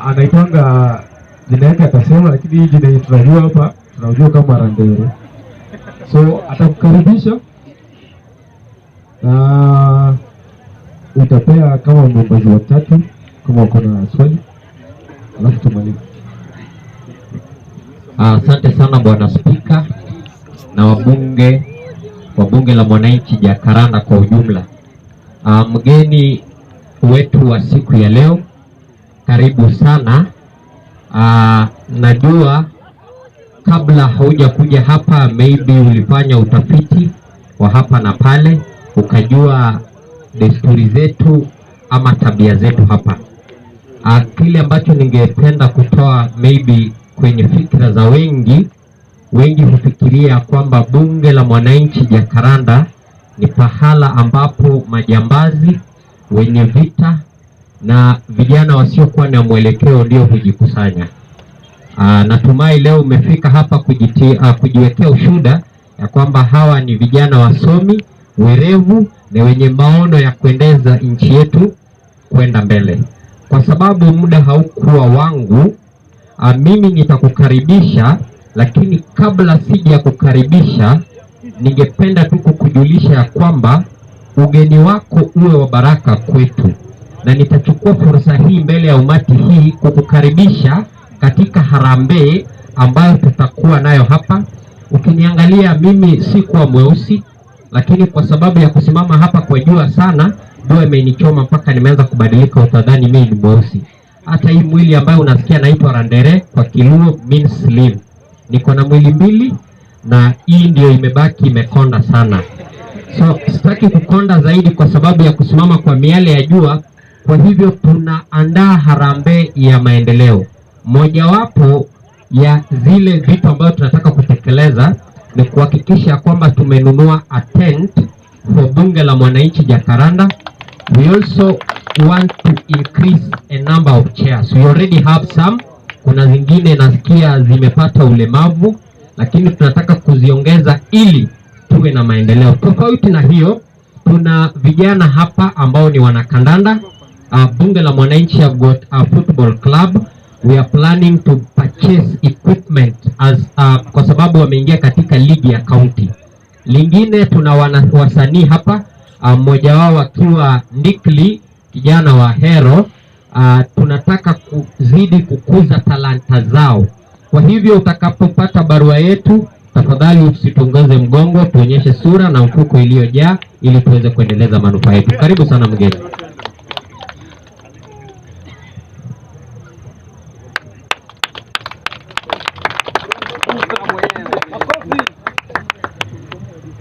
anaitwanga jina yake atasema, lakini hii jina tunajua hapa, tunajua kama Randere. So atakukaribisha na utapea kama mwombaji watatu kama uko na swali, alafu tumalize. Asante sana Bwana Spika na wabunge wa bunge la mwananchi Jacaranda kwa ujumla. Mgeni wetu wa siku ya leo, karibu sana. Najua kabla hauja kuja hapa maybe ulifanya utafiti wa hapa na pale, ukajua desturi zetu ama tabia zetu hapa. Kile ambacho ningependa kutoa maybe kwenye fikra za wengi hufikiria kwamba bunge la mwananchi Jacaranda ni pahala ambapo majambazi, wenye vita na vijana wasiokuwa na mwelekeo ndio hujikusanya. Natumai leo umefika hapa kujiwekea ushuhuda ya kwamba hawa ni vijana wasomi, werevu na wenye maono ya kuendeza nchi yetu kwenda mbele. Kwa sababu muda haukuwa wangu, mimi nitakukaribisha, lakini kabla sija kukaribisha, ningependa tu kukujulisha ya kwamba ugeni wako uwe wa baraka kwetu, na nitachukua fursa hii mbele ya umati hii kukukaribisha katika harambee ambayo tutakuwa nayo hapa. Ukiniangalia mimi si kuwa mweusi, lakini kwa sababu ya kusimama hapa kwa jua sana, jua imenichoma mpaka nimeanza kubadilika, utadhani mimi ni mweusi. Hata hii mwili ambayo unasikia naitwa Randere kwa Kiluo means slim. Niko na mwili mbili na hii ndio imebaki imekonda sana. So sitaki kukonda zaidi kwa sababu ya kusimama kwa miale ya jua. Kwa hivyo tunaandaa harambee ya maendeleo. Mojawapo ya zile vitu ambayo tunataka kutekeleza ni kuhakikisha kwamba tumenunua a tent for bunge la mwananchi Jacaranda. We also want to increase a number of chairs. We already have some. Kuna zingine nasikia zimepata ulemavu, lakini tunataka kuziongeza ili tuwe na maendeleo. Tofauti na hiyo, tuna vijana hapa ambao ni wanakandanda. Bunge la mwananchi have got a football club. We are planning to purchase equipment as kwa sababu wameingia katika ligi ya county. Lingine tuna wasanii hapa, mmoja wao akiwa Ndikli, kijana wa Hero. Tunataka kuzidi kukuza talanta zao. Kwa hivyo utakapopata barua yetu, tafadhali usitongeze mgongo, tuonyeshe sura na mfuko iliyojaa ili tuweze kuendeleza manufaa yetu. Karibu sana mgeni.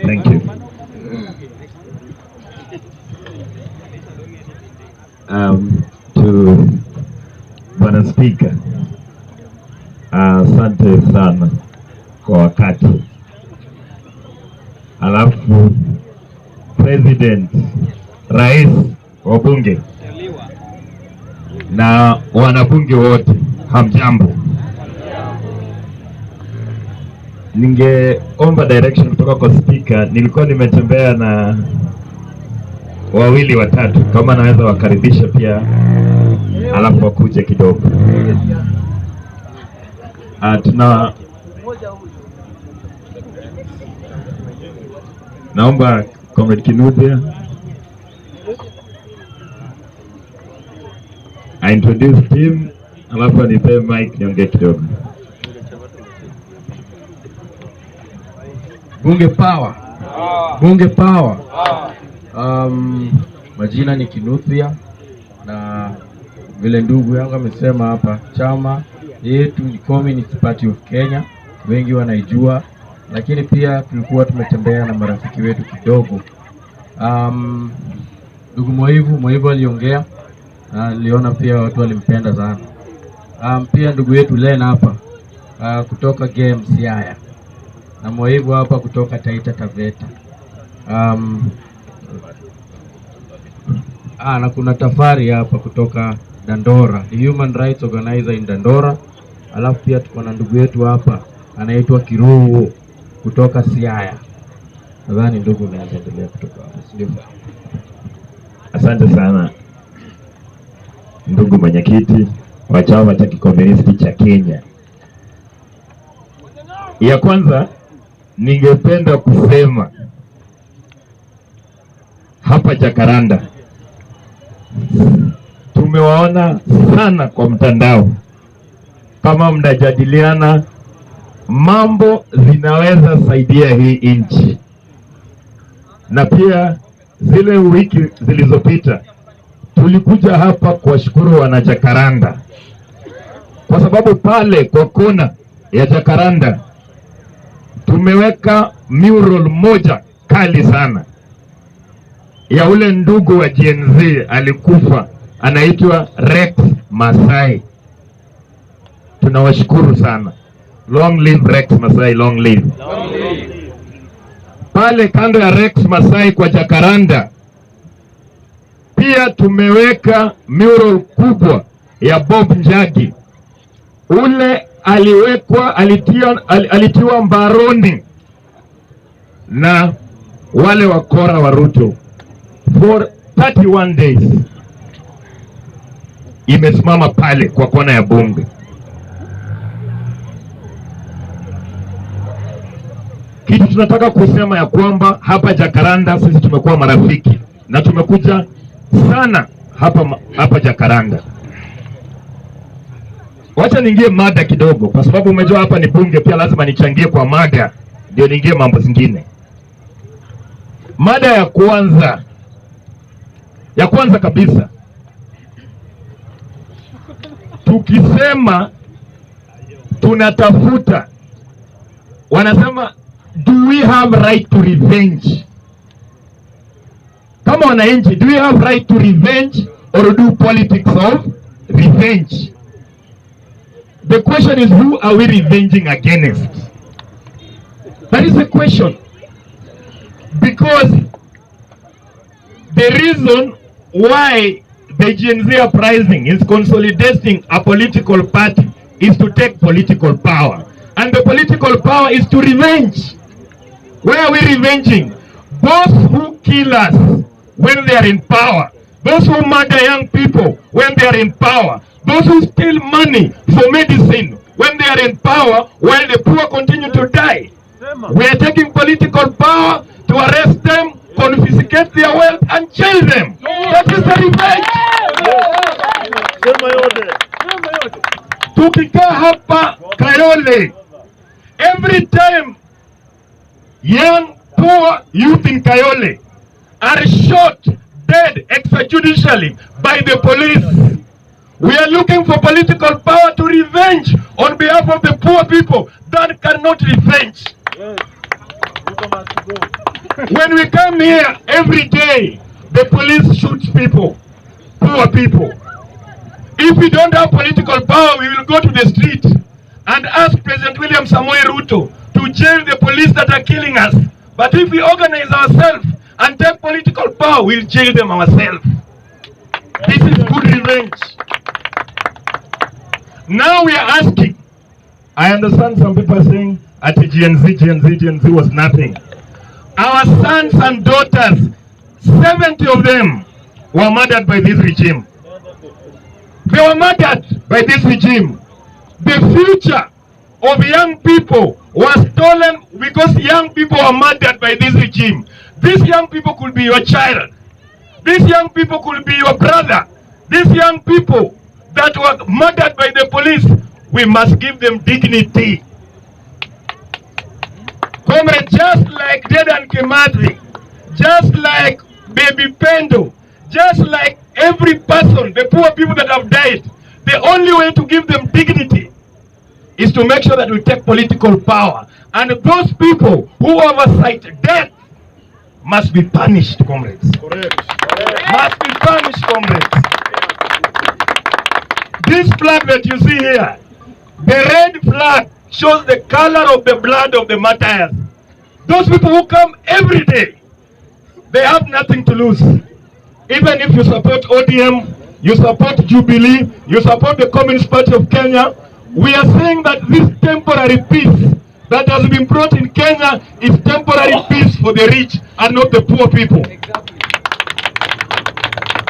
Thank you. To Bwana Spika, asante sana kwa wakati. Alafu President, Rais wa bunge na wanabunge wote, hamjambo. Ningeomba direction kutoka kwa Speaker. Nilikuwa nimetembea na wawili watatu, kama naweza wakaribisha pia, alafu wakuje kidogo. Naomba Comrade Kinuthia I introduce team, alafu nipe mic niongee kidogo. Bunge power. Bunge power. Majina ni Kinuthia, na vile ndugu yangu amesema hapa, chama yetu ni Communist Party of Kenya, wengi wanaijua, lakini pia tulikuwa tumetembea na marafiki wetu kidogo. Ndugu Moivu aliongea, niliona pia watu walimpenda sana. Pia ndugu yetu Lena hapa kutoka Games Yaya, na Moivu hapa kutoka Taita Taveta. Na kuna Tafari hapa kutoka Dandora, the Human Rights Organizer in Dandora. Alafu pia tuko na ndugu yetu hapa anaitwa Kiruo kutoka Siaya. Nadhani ndugu naweza endelea kutoka hapa, sio? Asante sana ndugu mwenyekiti, wa chama cha kikomunisti cha Kenya. Ya kwanza, ningependa kusema hapa Jacaranda tumewaona sana kwa mtandao, kama mnajadiliana mambo zinaweza saidia hii nchi, na pia zile wiki zilizopita tulikuja hapa kuwashukuru wana Jacaranda, kwa sababu pale kwa kona ya Jacaranda tumeweka mural moja kali sana ya ule ndugu wa Gen Z alikufa, anaitwa Rex Masai. Tunawashukuru sana. Long live Rex Masai, long live. Long live. Pale kando ya Rex Masai kwa Jacaranda pia tumeweka mural kubwa ya Bob Njagi. Ule alitiwa mbaroni na wale wakora wa Ruto for 31 days. Imesimama pale kwa kona ya bunge. Kitu tunataka kusema ya kwamba hapa Jacaranda sisi tumekuwa marafiki na tumekuja sana hapa Jacaranda. Wacha niingie mada kidogo, kwa sababu umejua hapa ni bunge, pia lazima nichangie kwa mada ndio niingie mambo zingine. Mada ya kwanza kabisa, tukisema tunatafuta, wanasema do we have right to revenge? Kama wananchi, do we have right to revenge or do politics of revenge? The question is, who are we revenging against? That is the question. Because the reason why the Gen Z uprising is consolidating a political party is to take political power. And the political power is to revenge. Where are we revenging? Those who kill us when they are in power. Those who murder young people when they are in power. Those who steal money for medicine when they are in power, while the poor continue to die. We are taking political power to arrest them, confiscate their wealth and jail them. That is the revenge. Tukikaa hapa Kayole, every time young poor youth in Kayole are shot dead extrajudicially by the police, we are looking for political power to revenge on behalf of the poor people that cannot revenge. When we come here every day, the police shoots people, poor people. If we don't have political power, we will go to the street and ask President William Samoei Ruto to jail the police that are killing us. But if we organize ourselves and take political power, we'll jail them ourselves. This is good revenge. Now we are asking, I understand some people are saying at Gen Z was nothing. Our sons and daughters, 70 of them were murdered by this regime. They were murdered by this regime. The future of young people was stolen because young people were murdered by this regime. These young people could be your child. These young people could be your brother. These young people that were murdered by the police, we must give them dignity. Comrade, just like Dedan Kimathi, just like Baby Pendo, just like every person, the poor people that have died, the only way to give them dignity is to make sure that we take political power. And those people who oversight death must be punished, comrades. Correct. Must be punished, comrades. This flag that you see here, the red flag shows the color of the blood of the martyrs. Those people who come every day, they have nothing to lose. Even if you support ODM, you support Jubilee, you support the Communist Party of Kenya, we are saying that this temporary peace that has been brought in Kenya is temporary peace for the rich and not the poor people. Exactly.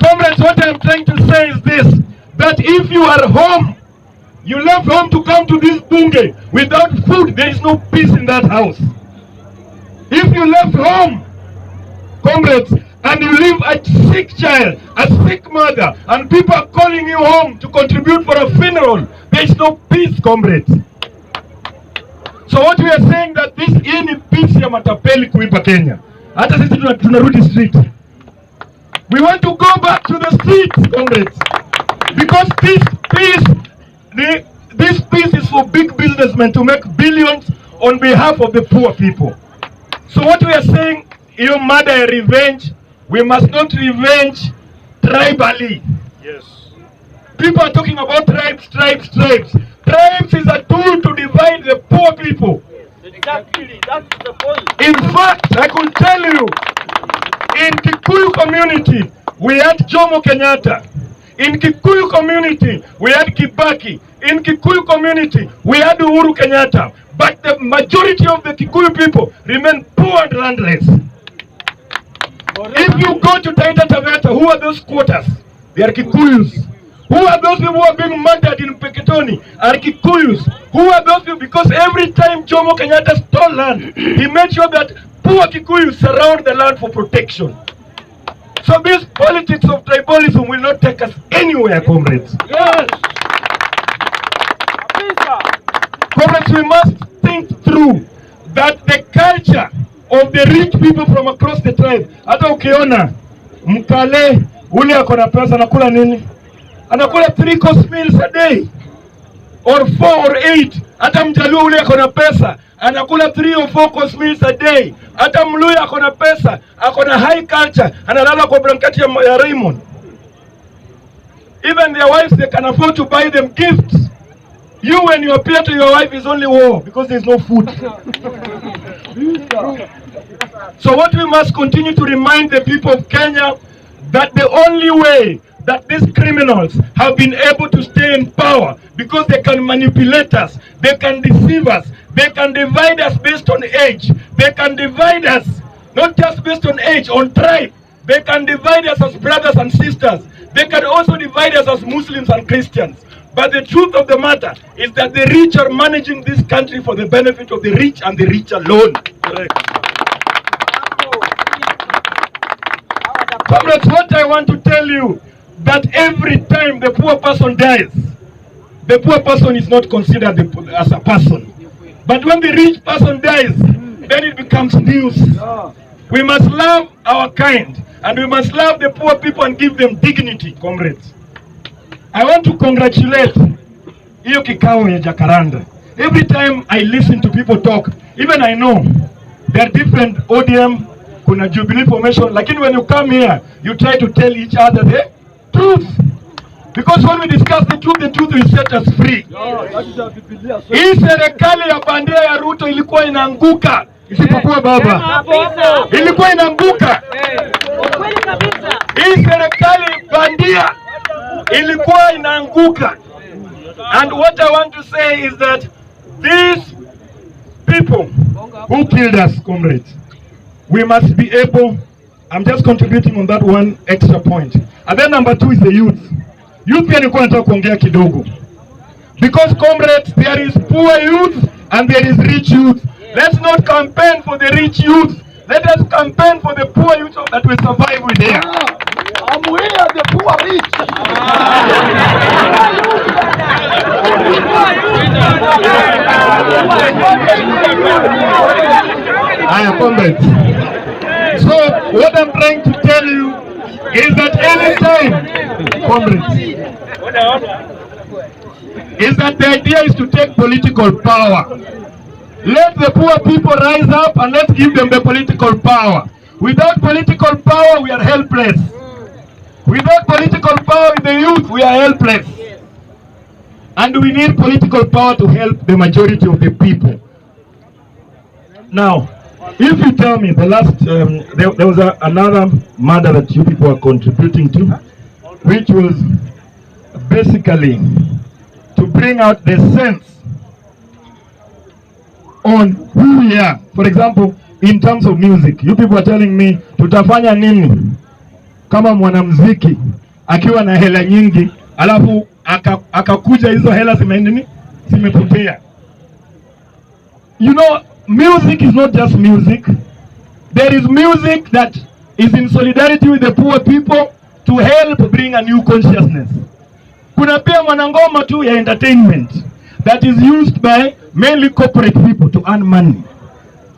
Comrades, what I'm trying to say is this. that if you are home, you left home to come to this bunge without food, there is no peace in that house. If you left home, comrades, and you leave a sick child, a sick mother, and people are calling you home to contribute for a funeral, there is no peace, comrades. So what we are saying that this hii ni peace ya matapeli kuipa Kenya. Hata sisi tunarudi street. We want to go back to the streets, comrades, because this peace is for big businessmen to make billions on behalf of the poor people. So what we are saying, you murder a revenge, we must not revenge tribally. Yes. People are talking about tribes. Tribes is a tool to divide the poor people. Exactly, that's the point. In fact, I could tell you, in Kikuyu community, we had Jomo Kenyatta. In Kikuyu community, we had Kibaki. In Kikuyu community, we had Uhuru Kenyatta. But the majority of the Kikuyu people remain poor and landless. If you go to Taita Taveta, who are those quarters? They are Kikuyus. Who are those people who are being murdered in Peketoni? Are Kikuyus. Who are those people? Because every time Jomo Kenyatta stole land, he made sure that poor Kikuyus surround the land for protection. So this politics of tribalism will not take us anywhere, comrades. Yes. Comrades, we must think through that the culture of the rich people from across the tribe. Hata ukiona Mkale ule akona pesa anakula nini? Anakula 3 course meals a day, or 4 or 8. Hata Mjaluo ule akona pesa anakula 3 or 4 course meals a day. Hata Mluya akona pesa, akona high culture, analala kwa blanketi ya Raymond. Even their wives, they can afford to buy them gifts. You, when you appear to your wife, is only war because there's no food. So what we must continue to remind the people of Kenya, that the only way that these criminals have been able to stay in power, because they can manipulate us, they can deceive us, they can divide us based on age, they can divide us not just based on age, on tribe, they can divide us as brothers and sisters, they can also divide us as Muslims and Christians. But the truth of the matter is that the rich are managing this country for the benefit of the rich and the rich alone. Correct. Comrades, what I want to tell you, that every time the poor person dies, the poor person is not considered as a person. But when the rich person dies, then it becomes news. We must love our kind, and we must love the poor people and give them dignity, comrades. I want to congratulate hiyo kikao ya Jacaranda. Every time I listen to people talk, even I know there are different ODM, kuna Jubilee formation, lakini when you come here, you try to tell each other the truth. Because when we discuss the truth will set us free. Hii serikali ya bandia ya Ruto ilikuwa inaanguka, isipokuwa baba. Ilikuwa inaanguka. Hii serikali bandia ilikuwa inaanguka. And what I want to say is that these people who killed us, comrades, we must be able, I'm just contributing on that one extra point. And then number 2 is the youth. Youth pia nilikuwa nataka kuongea kidogo. Because comrades, there is poor youth and there is rich youth. Let's not campaign for the rich youth. Let us campaign for the poor youth that will survive with here. I'm here, the poor rich. Comrades. So what I'm trying to tell you is that anytime, comrades, is that the idea is to take political power. Let the poor people rise up and let's give them the political power. Without political power, we are helpless. Without political power in the youth, we are helpless. And we need political power to help the majority of the people. Now, if you tell me the last, there was another matter that you people are contributing to, which was basically to bring out the sense on who we are. For example, in terms of music, you people are telling me tutafanya nini kama mwanamuziki akiwa na hela nyingi alafu akakuja hizo hela zimepotea. You know, music is not just music. There is music that is in solidarity with the poor people to help bring a new consciousness. Kuna pia mwanangoma tu ya entertainment that is used by mainly corporate people to earn money.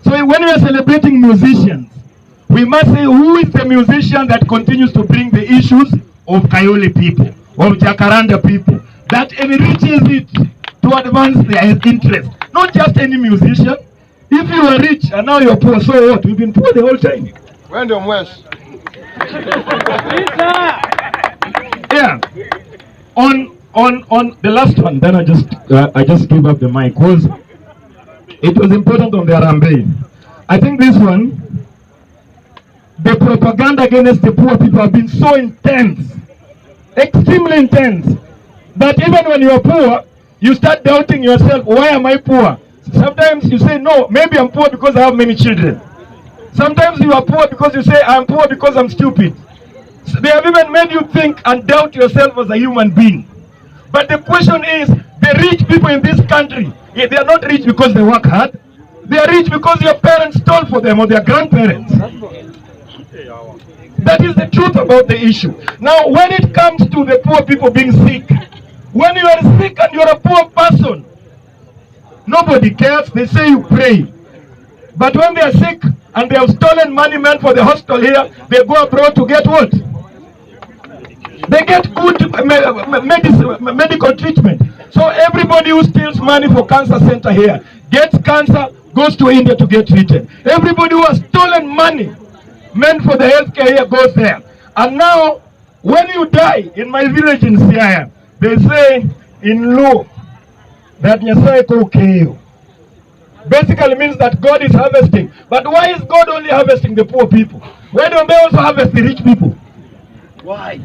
So when we are celebrating musicians, we must say who is the musician that continues to bring the issues of Kayole people, of Jacaranda people, that enriches it to advance their interest. Not just any musician. If you are rich and now you're poor, so what? We've been poor the whole time. When the West. Yeah. On the last one, then I just give up the mic, because it was important on the Arambe. I think this one, the propaganda against the poor people have been so intense, extremely intense, that even when you are poor, you start doubting yourself. Why am I poor? Sometimes you say, no, maybe I'm poor because I have many children. Sometimes you are poor because you say, I'm poor because I'm stupid. So they have even made you think and doubt yourself as a human being. But the question is, the rich people in this country, they are not rich because they work hard. They are rich because your parents stole for them or their grandparents. That is the truth about the issue. Now, when it comes to the poor people being sick, when you are sick and you are a poor person, nobody cares. They say you pray. But when they are sick and they have stolen money meant for the hospital here, they go abroad to get what? They get good medical treatment. So everybody who steals money for cancer center here gets cancer, goes to India to get treated. Everybody who has stolen money meant for the healthcare here goes there. And now, when you die in my village in Siaya, they say in law that Nyasaye kokeo. Basically means that God is harvesting. But why is God only harvesting the poor people? Why don't they also harvest the rich people? Why?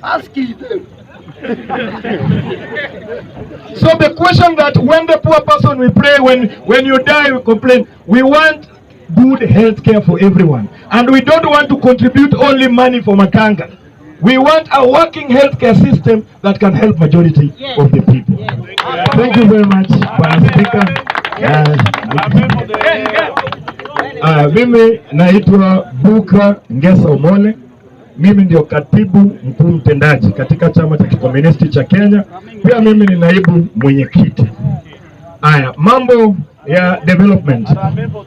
Ask them. So the question that when the poor person we pray, when you die we complain, we want good health care for everyone. And we don't want to contribute only money for Makanga. We want a working healthcare system that can help majority of the people. Thank you very much, Bwana Speaker. Mimi naitwa Buka Ngesa Omole. Mimi ndio katibu mkuu mtendaji katika chama cha Kikomunisti cha Kenya. Pia mimi ni naibu mwenyekiti. Mambo ya development. Mambo